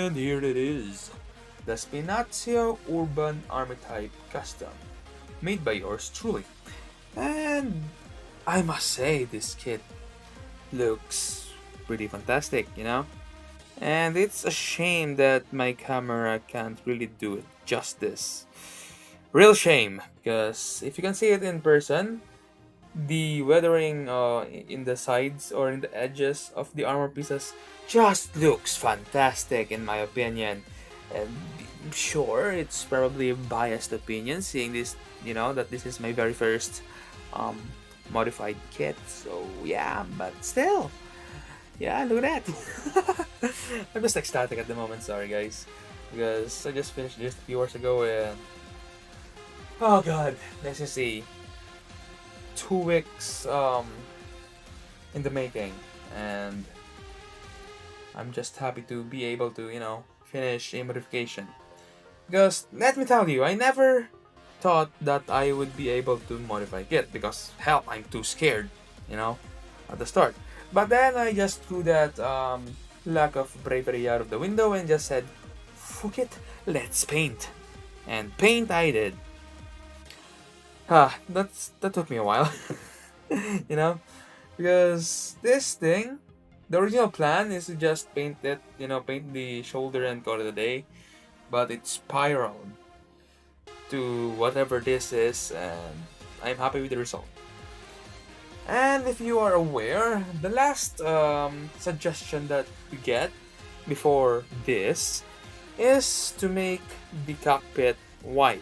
And here it is, the Spinazio Urban Army Type Custom, made by yours truly. And I must say, this kit looks pretty fantastic, you know? And it's a shame that my camera can't really do it justice. Real shame, because if you can see it in person, the weathering in the sides or in the edges of the armor pieces just looks fantastic in my opinion. And sure, it's probably a biased opinion, seeing this, that this is my very first um, modified kit. So yeah, but still, yeah, look at that. I'm just ecstatic at the moment. Sorry, guys, because I just finished just a few hours ago, and oh god, let's just see, 2 weeks in the making, and I'm just happy to be able to, finish a modification. Because let me tell you, I never thought that I would be able to modify Git because hell, I'm too scared, at the start. But then I just threw that lack of bravery out of the window and just said, "Fuck it, let's paint." And paint I did. That took me a while, you know, because this thing, the original plan is to just paint it, paint the shoulder and call it a day, but it spiraled to whatever this is, and I'm happy with the result. And if you are aware, the last suggestion that we get before this is to make the cockpit white.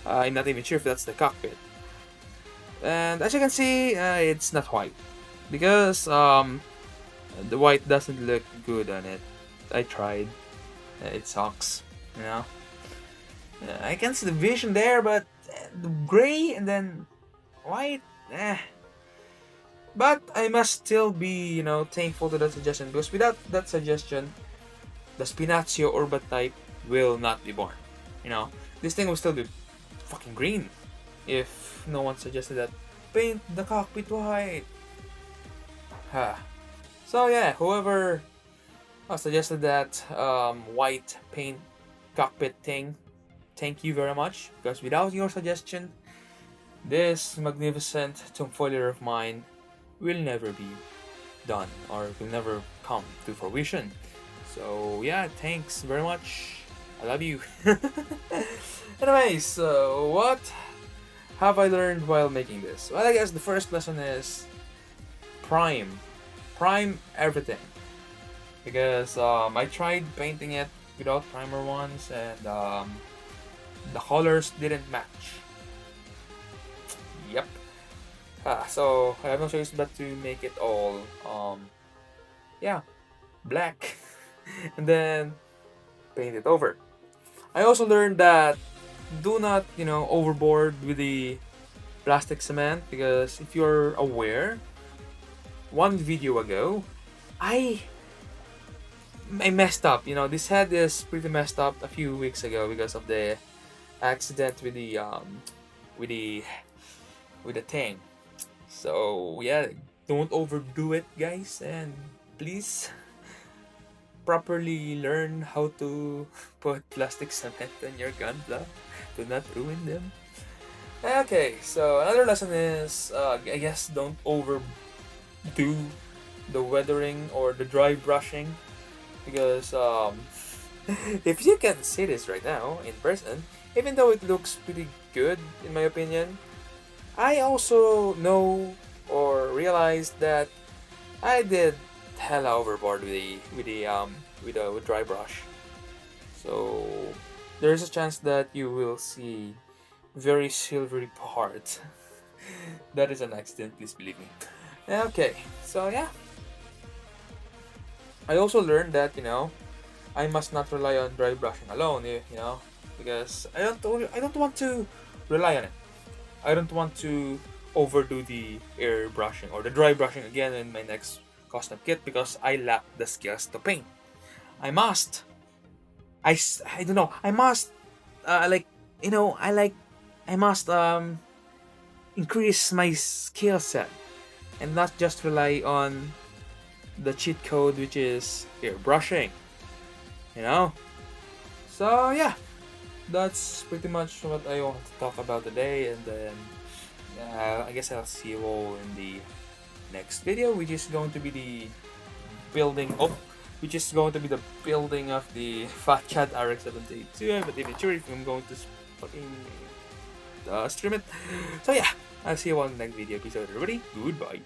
I'm not even sure if that's the cockpit. And as you can see, it's not white because the white doesn't look good on it. I tried. It sucks, you know. I can see the vision there, but the gray and then white, But I must still be, thankful to that suggestion, because without that suggestion, the Spinazio Urban type will not be born. This thing will still be fucking green if no one suggested that paint the cockpit white. So yeah, whoever suggested that white paint cockpit thing, thank you very much, because without your suggestion, this magnificent tomfoolery of mine will never be done or will never come to fruition. So yeah, thanks very much. I love you. Anyways, what have I learned while making this? Well, I guess the first lesson is prime everything, because I tried painting it without primer once, and the colors didn't match. Yep. So I have no choice but to make it all black and then paint it over. I also learned that do not, overboard with the plastic cement, because if you're aware, one video ago, I messed up. This head is pretty messed up a few weeks ago because of the accident with the with the thing. So yeah, don't overdo it, guys, and please properly learn how to put plastic cement on your gunpla. Do not ruin them. Okay, so another lesson is, I guess, don't overdo the weathering or the dry brushing, because if you can see this right now in person, even though it looks pretty good in my opinion, I also know or realized that I did hella overboard with dry brush. So there's a chance that you will see very silvery parts. That is an accident, please believe me. Okay, so yeah. I also learned that I must not rely on dry brushing alone, because I don't want to rely on it. I don't want to overdo the air brushing or the dry brushing again in my next custom kit, because I lack the skills to paint. I must. I don't know. I must I must increase my skill set and not just rely on the cheat code, which is airbrushing. You know? So yeah, that's pretty much what I want to talk about today, and then I guess I'll see you all in the next video, which is going to be the building up, which is going to be the building of the Fat Cat RX-782. I'm not even sure if I'm going to fucking stream it. So yeah, I'll see you all in the next video. Peace out, everybody. Goodbye.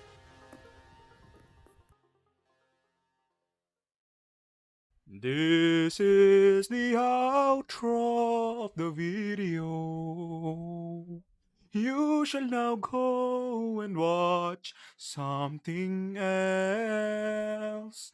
This is the outro of the video. You shall now go and watch something else.